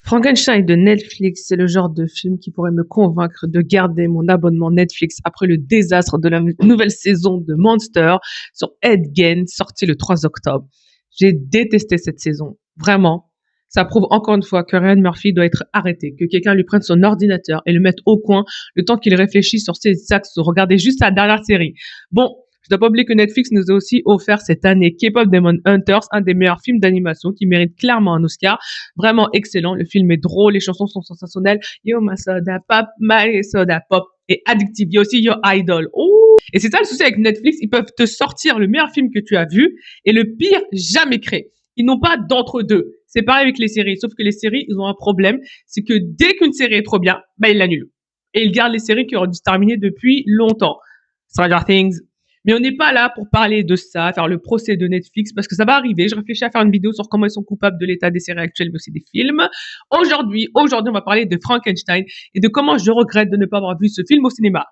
Frankenstein de Netflix, c'est le genre de film qui pourrait me convaincre de garder mon abonnement Netflix après le désastre de la nouvelle saison de Monster sur Ed Gein, sortie le 3 octobre. J'ai détesté cette saison. Vraiment. Ça prouve encore une fois que Ryan Murphy doit être arrêté, que quelqu'un lui prenne son ordinateur et le mette au coin le temps qu'il réfléchit sur ses axes ou regarder juste la dernière série. Bon, je dois pas oublier que Netflix nous a aussi offert cette année K-Pop Demon Hunters, un des meilleurs films d'animation qui mérite clairement un Oscar. Vraiment excellent. Le film est drôle, les chansons sont sensationnelles. Yo ma soda pop, my soda pop. Et addictive. Il y a aussi Your Idol. Ouh. Et c'est ça le souci avec Netflix. Ils peuvent te sortir le meilleur film que tu as vu et le pire jamais créé. Ils n'ont pas d'entre-deux. C'est pareil avec les séries. Sauf que les séries, ils ont un problème. C'est que dès qu'une série est trop bien, bah, ils l'annulent. Et ils gardent les séries qui auraient dû se terminer depuis longtemps. Stranger Things. Mais on n'est pas là pour parler de ça, faire le procès de Netflix, parce que ça va arriver. Je réfléchis à faire une vidéo sur comment ils sont coupables de l'état des séries actuelles, mais aussi des films. Aujourd'hui, on va parler de Frankenstein et de comment je regrette de ne pas avoir vu ce film au cinéma.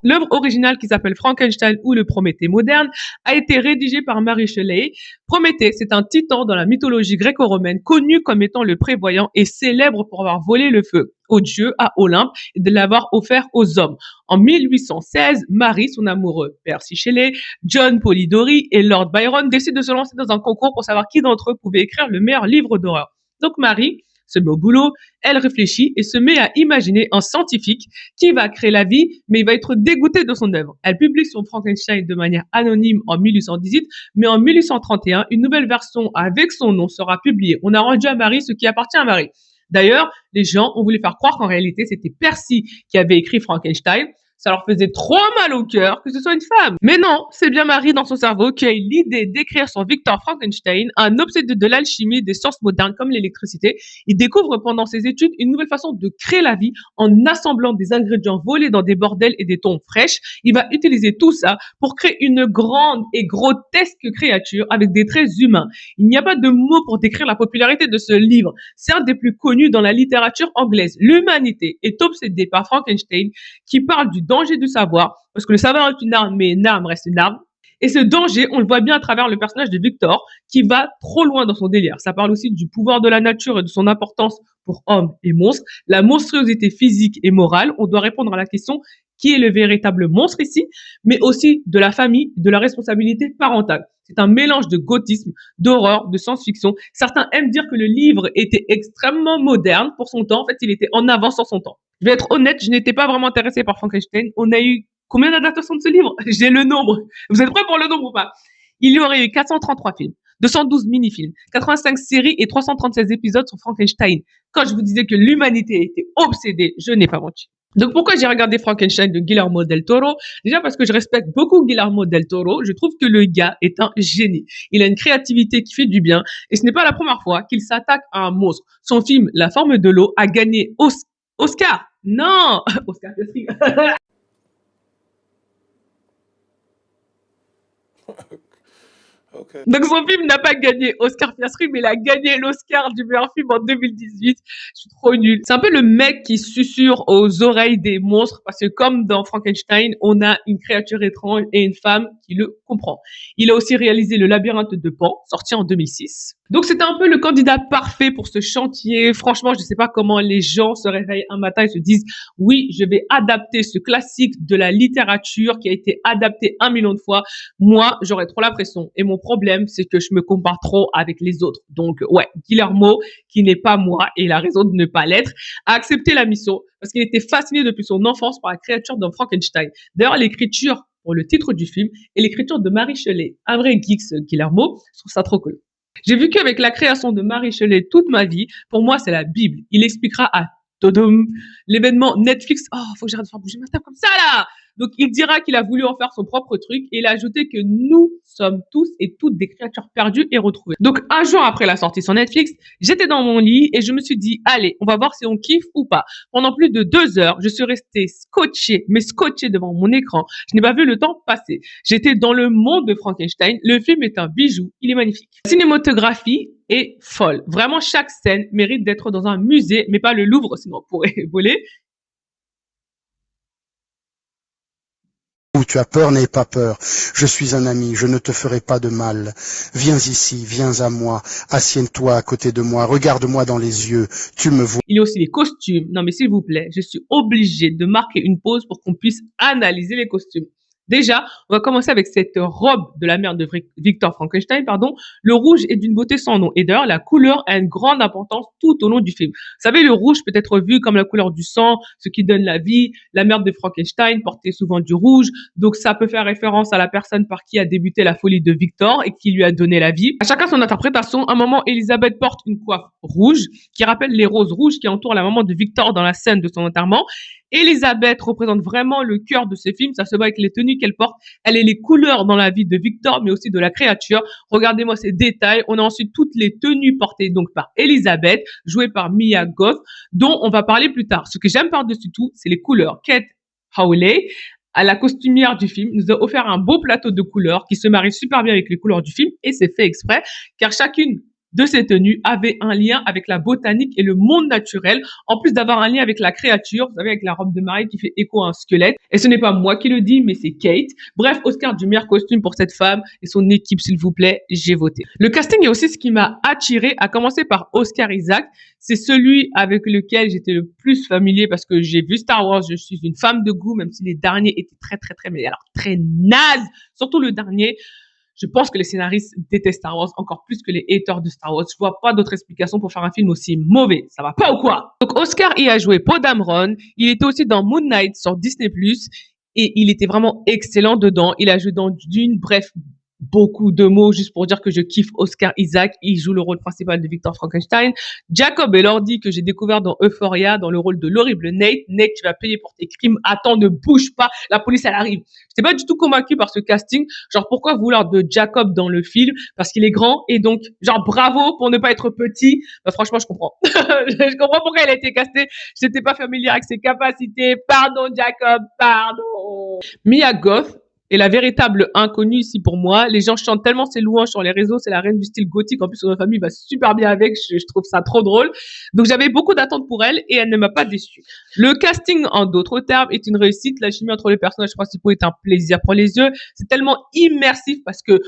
L'œuvre originale qui s'appelle Frankenstein ou le Prométhée moderne a été rédigée par Mary Shelley. Prométhée, c'est un titan dans la mythologie gréco-romaine connu comme étant le prévoyant et célèbre pour avoir volé le feu aux dieux à Olympe et de l'avoir offert aux hommes. En 1816, Mary, son amoureux Percy Shelley, John Polidori et Lord Byron décident de se lancer dans un concours pour savoir qui d'entre eux pouvait écrire le meilleur livre d'horreur. Donc Mary se met au boulot, elle réfléchit et se met à imaginer un scientifique qui va créer la vie, mais il va être dégoûté de son œuvre. Elle publie son Frankenstein de manière anonyme en 1818, mais en 1831, une nouvelle version avec son nom sera publiée. On a rendu à Mary ce qui appartient à Mary. D'ailleurs, les gens ont voulu faire croire qu'en réalité, c'était Percy qui avait écrit Frankenstein. Ça leur faisait trop mal au cœur que ce soit une femme. Mais non, c'est bien Marie dans son cerveau qui a eu l'idée d'écrire son Victor Frankenstein, un obsédé de l'alchimie et des sciences modernes comme l'électricité. Il découvre pendant ses études une nouvelle façon de créer la vie en assemblant des ingrédients volés dans des bordels et des tombes fraîches. Il va utiliser tout ça pour créer une grande et grotesque créature avec des traits humains. Il n'y a pas de mots pour décrire la popularité de ce livre. C'est un des plus connus dans la littérature anglaise. L'humanité est obsédée par Frankenstein qui parle du danger du savoir, parce que le savoir est une arme, mais une arme reste une arme. Et ce danger, on le voit bien à travers le personnage de Victor, qui va trop loin dans son délire. Ça parle aussi du pouvoir de la nature et de son importance pour hommes et monstres, la monstruosité physique et morale. On doit répondre à la question qui est le véritable monstre ici, mais aussi de la famille, de la responsabilité parentale. C'est un mélange de gothisme, d'horreur, de science-fiction. Certains aiment dire que le livre était extrêmement moderne pour son temps. En fait, il était en avance sur son temps. Je vais être honnête, je n'étais pas vraiment intéressée par Frankenstein. On a eu combien d'adaptations de ce livre? J'ai le nombre. Vous êtes prêts pour le nombre ou pas? Il y aurait eu 433 films, 212 mini-films, 85 séries et 336 épisodes sur Frankenstein. Quand je vous disais que l'humanité était obsédée, je n'ai pas menti. Donc pourquoi j'ai regardé Frankenstein de Guillermo del Toro? Déjà parce que je respecte beaucoup Guillermo del Toro. Je trouve que le gars est un génie. Il a une créativité qui fait du bien et ce n'est pas la première fois qu'il s'attaque à un monstre. Son film La forme de l'eau a gagné Oscar. Non, Oscar Piastri. Okay. Donc son film n'a pas gagné Oscar Piastri, mais il a gagné l'Oscar du meilleur film en 2018. Je suis trop nulle. C'est un peu le mec qui susurre aux oreilles des monstres, parce que comme dans Frankenstein, on a une créature étrange et une femme qui le comprend. Il a aussi réalisé Le Labyrinthe de Pan, sorti en 2006. Donc c'était un peu le candidat parfait pour ce chantier. Franchement, je ne sais pas comment les gens se réveillent un matin et se disent « Oui, je vais adapter ce classique de la littérature qui a été adapté 1 million de fois. Moi, j'aurais trop la pression. » Et mon problème, c'est que je me compare trop avec les autres. Donc ouais, Guillermo, qui n'est pas moi, et il a raison de ne pas l'être, a accepté la mission parce qu'il était fasciné depuis son enfance par la créature de Frankenstein. D'ailleurs, l'écriture pour le titre du film est l'écriture de Mary Shelley. Un vrai geek, ce Guillermo. Je trouve ça trop cool. J'ai vu qu'avec la création de Mary Shelley toute ma vie, pour moi, c'est la Bible. Il expliquera à Todom l'événement Netflix. Oh, faut que j'arrête de faire bouger ma table comme ça, là! Donc, il dira qu'il a voulu en faire son propre truc et il a ajouté que nous sommes tous et toutes des créatures perdues et retrouvées. Donc, un jour après la sortie sur Netflix, j'étais dans mon lit et je me suis dit, allez, on va voir si on kiffe ou pas. Pendant plus de 2 heures, je suis restée scotchée devant mon écran. Je n'ai pas vu le temps passer. J'étais dans le monde de Frankenstein. Le film est un bijou. Il est magnifique. La cinématographie est folle. Vraiment, chaque scène mérite d'être dans un musée, mais pas le Louvre, sinon on pourrait voler. Ou tu as peur, n'aie pas peur. Je suis un ami, je ne te ferai pas de mal. Viens ici, viens à moi, assieds-toi à côté de moi, regarde-moi dans les yeux, tu me vois. Il y a aussi les costumes. Non, mais s'il vous plaît, je suis obligée de marquer une pause pour qu'on puisse analyser les costumes. Déjà, on va commencer avec cette robe de la mère de Victor Frankenstein, pardon. Le rouge est d'une beauté sans nom. Et d'ailleurs, la couleur a une grande importance tout au long du film. Vous savez, le rouge peut être vu comme la couleur du sang, ce qui donne la vie. La mère de Frankenstein portait souvent du rouge. Donc, ça peut faire référence à la personne par qui a débuté la folie de Victor et qui lui a donné la vie. À chacun son interprétation. À un moment, Elisabeth porte une coiffe rouge qui rappelle les roses rouges qui entourent la maman de Victor dans la scène de son enterrement. Elisabeth représente vraiment le cœur de ce film. Ça se voit avec les tenues qu'elle porte. Elle est les couleurs dans la vie de Victor, mais aussi de la créature. Regardez-moi ces détails. On a ensuite toutes les tenues portées donc par Elisabeth, jouée par Mia Goth, dont on va parler plus tard. Ce que j'aime par-dessus tout, c'est les couleurs. Kate Hawley, à la costumière du film, nous a offert un beau plateau de couleurs qui se marie super bien avec les couleurs du film, et c'est fait exprès, car chacune de ces tenues avait un lien avec la botanique et le monde naturel, en plus d'avoir un lien avec la créature, vous savez, avec la robe de mariée qui fait écho à un squelette. Et ce n'est pas moi qui le dis, mais c'est Kate. Bref, Oscar du meilleur costume pour cette femme et son équipe, s'il vous plaît, j'ai voté. Le casting est aussi ce qui m'a attiré, à commencer par Oscar Isaac. C'est celui avec lequel j'étais le plus familier parce que j'ai vu Star Wars, je suis une femme de goût, même si les derniers étaient mais alors très nazes, surtout le dernier. Je pense que les scénaristes détestent Star Wars encore plus que les haters de Star Wars. Je vois pas d'autre explication pour faire un film aussi mauvais. Ça va pas ou quoi? Donc Oscar y a joué Poe Dameron. Il était aussi dans Moon Knight sur Disney+. Et il était vraiment excellent dedans. Il a joué dans Dune. Bref, beaucoup de mots juste pour dire que je kiffe Oscar Isaac. Il joue le rôle principal de Victor Frankenstein. Jacob Elordi, que j'ai découvert dans Euphoria, dans le rôle de l'horrible Nate. Nate, tu vas payer pour tes crimes. Attends, ne bouge pas. La police, elle arrive. J'étais pas du tout convaincu par ce casting. Genre, pourquoi vouloir de Jacob dans le film? Parce qu'il est grand et donc, genre, bravo pour ne pas être petit. Bah, franchement, je comprends. Je comprends pourquoi il a été casté. Je n'étais pas familière avec ses capacités. Pardon, Jacob. Pardon. Mia Goth est la véritable inconnue ici pour moi. Les gens chantent tellement ses louanges sur les réseaux. C'est la reine du style gothique. En plus, ma famille va super bien avec. Je trouve ça trop drôle. Donc, j'avais beaucoup d'attentes pour elle et elle ne m'a pas déçue. Le casting, en d'autres termes, est une réussite. La chimie entre les personnages principaux est un plaisir pour les yeux. C'est tellement immersif parce que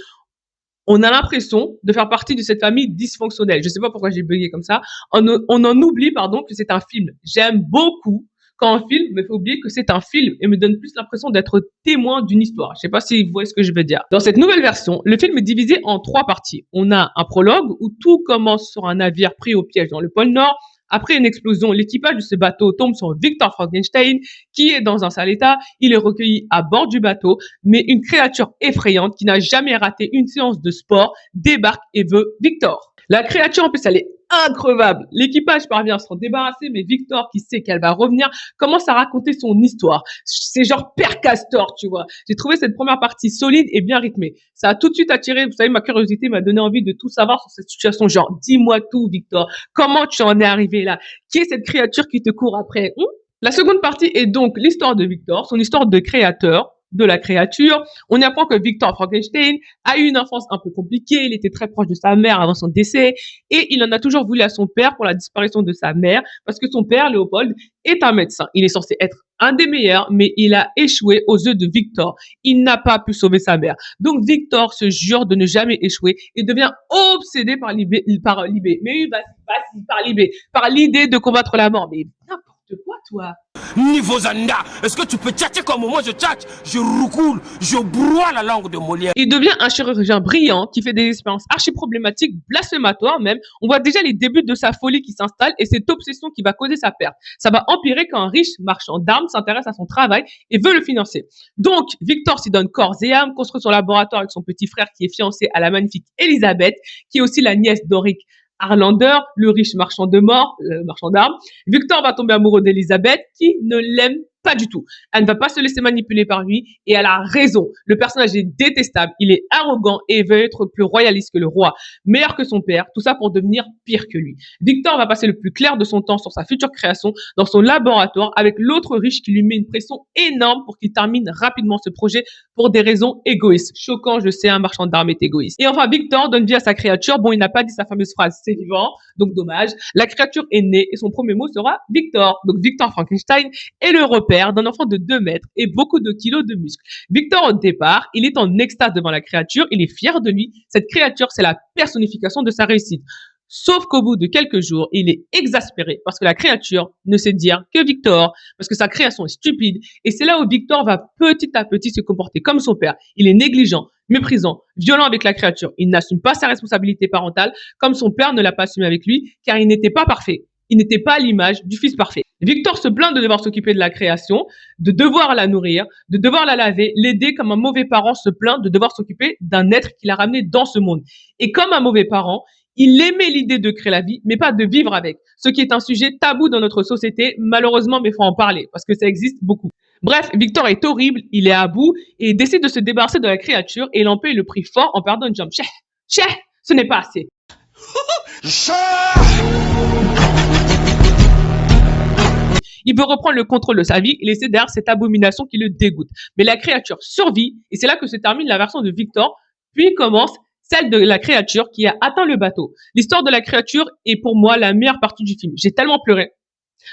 on a l'impression de faire partie de cette famille dysfonctionnelle. Je sais pas pourquoi j'ai bugué comme ça. On en oublie, pardon, que c'est un film. J'aime beaucoup quand un film me fait oublier que c'est un film et me donne plus l'impression d'être témoin d'une histoire. Je sais pas si vous voyez ce que je veux dire. Dans cette nouvelle version, le film est divisé en 3 parties. On a un prologue où tout commence sur un navire pris au piège dans le pôle Nord. Après une explosion, l'équipage de ce bateau tombe sur Victor Frankenstein, qui est dans un sale état. Il est recueilli à bord du bateau, mais une créature effrayante qui n'a jamais raté une séance de sport débarque et veut Victor. La créature, en plus, elle est increvable. L'équipage parvient à s'en débarrasser, mais Victor, qui sait qu'elle va revenir, commence à raconter son histoire. C'est genre Père Castor, tu vois. J'ai trouvé cette première partie solide et bien rythmée. Ça a tout de suite attiré, vous savez, ma curiosité m'a donné envie de tout savoir sur cette situation. Genre, dis-moi tout, Victor. Comment tu en es arrivé là? Qui est cette créature qui te court après? La seconde partie est donc l'histoire de Victor, son histoire de créateur, de la créature. On y apprend que Victor Frankenstein a eu une enfance un peu compliquée, il était très proche de sa mère avant son décès, et il en a toujours voulu à son père pour la disparition de sa mère, parce que son père, Léopold, est un médecin. Il est censé être un des meilleurs, mais il a échoué aux yeux de Victor. Il n'a pas pu sauver sa mère. Donc Victor se jure de ne jamais échouer et devient obsédé par l'idée de combattre la mort. Mais n'importe quoi, toi. Niveau Zanda, est-ce que tu peux tchatcher comme moi je tchatche? Je roucoule, je broie la langue de Molière. Il devient un chirurgien brillant qui fait des expériences archi problématiques, blasphématoires même. On voit déjà les débuts de sa folie qui s'installe et cette obsession qui va causer sa perte. Ça va empirer quand un riche marchand d'armes s'intéresse à son travail et veut le financer. Donc, Victor s'y donne corps et âme, construit son laboratoire avec son petit frère qui est fiancé à la magnifique Elisabeth, qui est aussi la nièce d'Henrik Harlander, le riche marchand marchand d'armes. Victor va tomber amoureux d'Elisabeth, qui ne l'aime pas du tout. Elle ne va pas se laisser manipuler par lui et elle a raison. Le personnage est détestable, il est arrogant et veut être plus royaliste que le roi, meilleur que son père, tout ça pour devenir pire que lui. Victor va passer le plus clair de son temps sur sa future création dans son laboratoire avec l'autre riche qui lui met une pression énorme pour qu'il termine rapidement ce projet pour des raisons égoïstes. Choquant, je sais, un marchand d'armes est égoïste. Et enfin, Victor donne vie à sa créature. Bon, il n'a pas dit sa fameuse phrase « c'est vivant », donc dommage. La créature est née et son premier mot sera Victor. Donc Victor Frankenstein est le repère père d'un enfant de 2 mètres et beaucoup de kilos de muscles. Victor, au départ, il est en extase devant la créature, il est fier de lui. Cette créature, c'est la personnification de sa réussite. Sauf qu'au bout de quelques jours, il est exaspéré parce que la créature ne sait dire que Victor, parce que sa création est stupide. Et c'est là où Victor va petit à petit se comporter comme son père. Il est négligent, méprisant, violent avec la créature. Il n'assume pas sa responsabilité parentale comme son père ne l'a pas assumé avec lui, car il n'était pas parfait. Il n'était pas à l'image du fils parfait. Victor se plaint de devoir s'occuper de la création, de devoir la nourrir, de devoir la laver, l'aider comme un mauvais parent se plaint de devoir s'occuper d'un être qu'il a ramené dans ce monde. Et comme un mauvais parent, il aimait l'idée de créer la vie, mais pas de vivre avec. Ce qui est un sujet tabou dans notre société, malheureusement, mais faut en parler, parce que ça existe beaucoup. Bref, Victor est horrible, il est à bout, et il décide de se débarrasser de la créature, et il en paye le prix fort en perdant une jambe. Cheh, ce n'est pas assez. Il veut reprendre le contrôle de sa vie et laisser derrière cette abomination qui le dégoûte. Mais la créature survit, et c'est là que se termine la version de Victor, puis commence celle de la créature qui a atteint le bateau. L'histoire de la créature est pour moi la meilleure partie du film. J'ai tellement pleuré.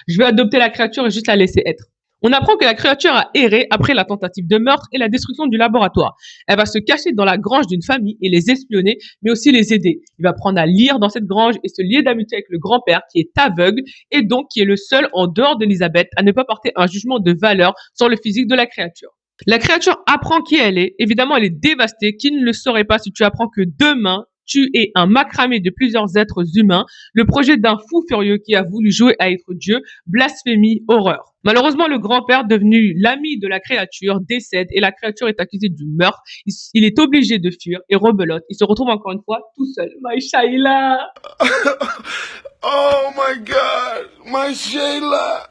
Je vais adopter la créature et juste la laisser être. On apprend que la créature a erré après la tentative de meurtre et la destruction du laboratoire. Elle va se cacher dans la grange d'une famille et les espionner, mais aussi les aider. Il va apprendre à lire dans cette grange et se lier d'amitié avec le grand-père qui est aveugle et donc qui est le seul en dehors d'Elisabeth à ne pas porter un jugement de valeur sur le physique de la créature. La créature apprend qui elle est. Évidemment, elle est dévastée. Qui ne le saurait pas si tu apprends que demain, tu es un macramé de plusieurs êtres humains, le projet d'un fou furieux qui a voulu jouer à être Dieu, blasphémie, horreur. Malheureusement, le grand-père, devenu l'ami de la créature, décède et la créature est accusée du meurtre. Il est obligé de fuir et rebelote. Il se retrouve encore une fois tout seul. My Shaila! Oh my God, my Sheila.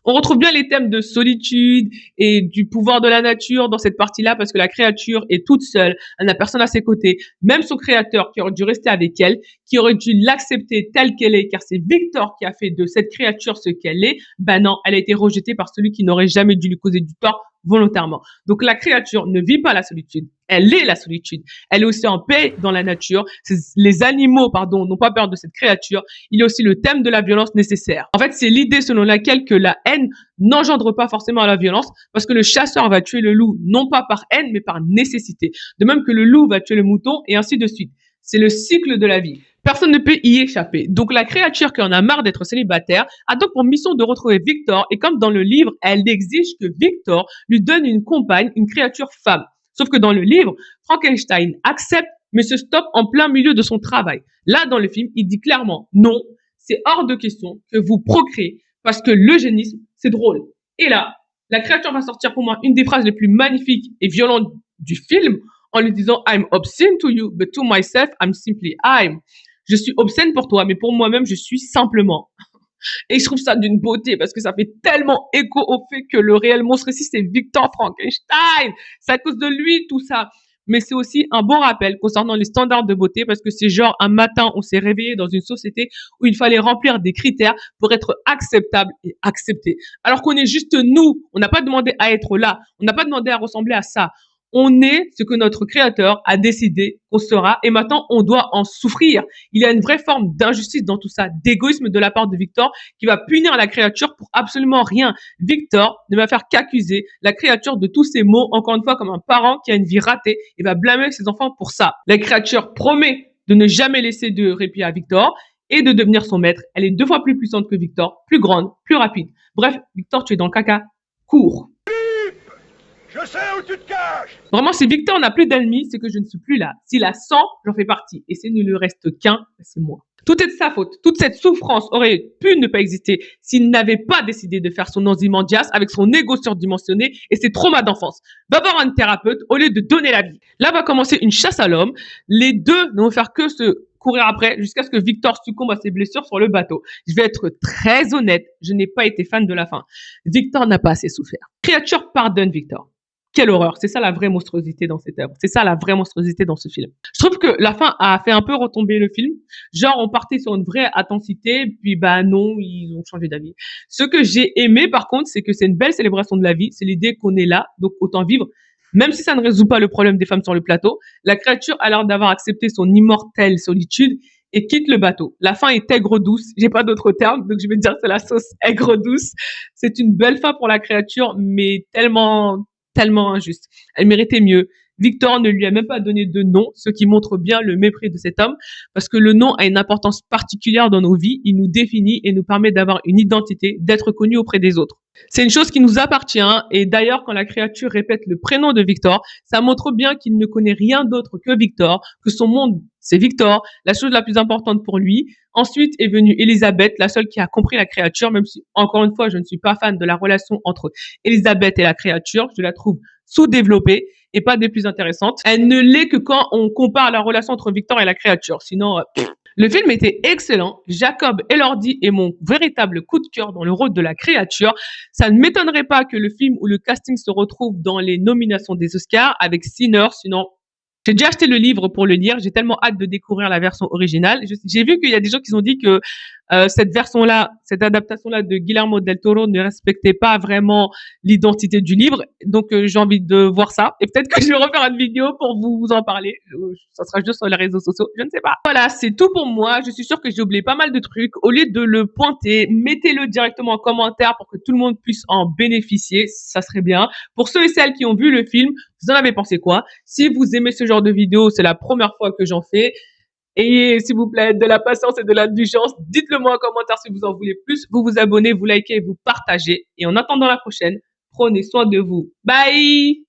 On retrouve bien les thèmes de solitude et du pouvoir de la nature dans cette partie-là parce que la créature est toute seule, elle n'a personne à ses côtés, même son créateur qui aurait dû rester avec elle, qui aurait dû l'accepter telle qu'elle est car c'est Victor qui a fait de cette créature ce qu'elle est, ben non, elle a été rejetée par celui qui n'aurait jamais dû lui causer du tort volontairement. Donc la créature ne vit pas la solitude, elle est la solitude. Elle est aussi en paix dans la nature. Les animaux, n'ont pas peur de cette créature. Il y a aussi le thème de la violence nécessaire. En fait, c'est l'idée selon laquelle que la haine n'engendre pas forcément la violence parce que le chasseur va tuer le loup non pas par haine mais par nécessité. De même que le loup va tuer le mouton et ainsi de suite. C'est le cycle de la vie. Personne ne peut y échapper. Donc la créature qui en a marre d'être célibataire a donc pour mission de retrouver Victor et comme dans le livre, elle exige que Victor lui donne une compagne, une créature femme. Sauf que dans le livre, Frankenstein accepte mais se stoppe en plein milieu de son travail. Là, dans le film, il dit clairement non, c'est hors de question que vous procréez parce que l'eugénisme, c'est drôle. Et là, la créature va sortir pour moi une des phrases les plus magnifiques et violentes du film en lui disant I'm obscene to you, but to myself, I'm simply I'm. Je suis obscène pour toi, mais pour moi-même, je suis simplement. Et je trouve ça d'une beauté parce que ça fait tellement écho au fait que le réel monstre ici, c'est Victor Frankenstein. C'est à cause de lui, tout ça. Mais c'est aussi un bon rappel concernant les standards de beauté parce que c'est genre un matin, on s'est réveillé dans une société où il fallait remplir des critères pour être acceptable et accepté. Alors qu'on est juste nous. On n'a pas demandé à être là. On n'a pas demandé à ressembler à ça. On est ce que notre créateur a décidé qu'on sera et maintenant on doit en souffrir. Il y a une vraie forme d'injustice dans tout ça, d'égoïsme de la part de Victor qui va punir la créature pour absolument rien. Victor ne va faire qu'accuser la créature de tous ses maux, encore une fois comme un parent qui a une vie ratée et va blâmer ses enfants pour ça. La créature promet de ne jamais laisser de répit à Victor et de devenir son maître. Elle est 2 fois plus puissante que Victor, plus grande, plus rapide. Bref, Victor, tu es dans le caca, cours. Je sais où tu te caches! Vraiment, si Victor n'a plus d'ennemis, c'est que je ne suis plus là. S'il a 100, j'en fais partie. Et s'il ne lui reste qu'un, c'est moi. Tout est de sa faute. Toute cette souffrance aurait pu ne pas exister s'il n'avait pas décidé de faire son Ozymandias avec son ego surdimensionné et ses traumas d'enfance. Va voir un thérapeute au lieu de donner la vie. Là va commencer une chasse à l'homme. Les deux ne vont faire que se courir après jusqu'à ce que Victor succombe à ses blessures sur le bateau. Je vais être très honnête, je n'ai pas été fan de la fin. Victor n'a pas assez souffert. Créature pardonne Victor. Quelle horreur, c'est ça la vraie monstruosité dans cette œuvre, c'est ça la vraie monstruosité dans ce film. Je trouve que la fin a fait un peu retomber le film, genre on partait sur une vraie intensité, puis bah non, ils ont changé d'avis. Ce que j'ai aimé par contre, c'est que c'est une belle célébration de la vie, c'est l'idée qu'on est là, donc autant vivre, même si ça ne résout pas le problème des femmes sur le plateau. La créature a l'air d'avoir accepté son immortelle solitude, et quitte le bateau. La fin est aigre-douce. J'ai pas d'autre terme, donc je vais dire c'est la sauce aigre-douce. C'est une belle fin pour la créature, mais tellement injuste. Elle méritait mieux. Victor ne lui a même pas donné de nom, ce qui montre bien le mépris de cet homme, parce que le nom a une importance particulière dans nos vies, il nous définit et nous permet d'avoir une identité, d'être connu auprès des autres. C'est une chose qui nous appartient, et d'ailleurs, quand la créature répète le prénom de Victor, ça montre bien qu'il ne connaît rien d'autre que Victor, que son monde, c'est Victor, la chose la plus importante pour lui. Ensuite est venue Elisabeth, la seule qui a compris la créature, même si, encore une fois, je ne suis pas fan de la relation entre Elisabeth et la créature, je la trouve sous-développée et pas des plus intéressantes. Elle ne l'est que quand on compare la relation entre Victor et la créature, sinon... Le film était excellent. Jacob Elordi est mon véritable coup de cœur dans le rôle de la créature. Ça ne m'étonnerait pas que le film ou le casting se retrouve dans les nominations des Oscars avec Sinner. Sinon, j'ai déjà acheté le livre pour le lire. J'ai tellement hâte de découvrir la version originale. J'ai vu qu'il y a des gens qui ont dit que cette version-là, cette adaptation-là de Guillermo del Toro ne respectait pas vraiment l'identité du livre. Donc, j'ai envie de voir ça. Et peut-être que je vais refaire une vidéo pour vous en parler. Ça sera juste sur les réseaux sociaux. Je ne sais pas. Voilà, c'est tout pour moi. Je suis sûre que j'ai oublié pas mal de trucs. Au lieu de le pointer, mettez-le directement en commentaire pour que tout le monde puisse en bénéficier. Ça serait bien. Pour ceux et celles qui ont vu le film, vous en avez pensé quoi? Si vous aimez ce genre de vidéo, c'est la première fois que j'en fais. Ayez, s'il vous plaît, de la patience et de l'indulgence. Dites-le moi en commentaire si vous en voulez plus. Vous vous abonnez, vous likez, vous partagez. Et en attendant la prochaine, prenez soin de vous. Bye!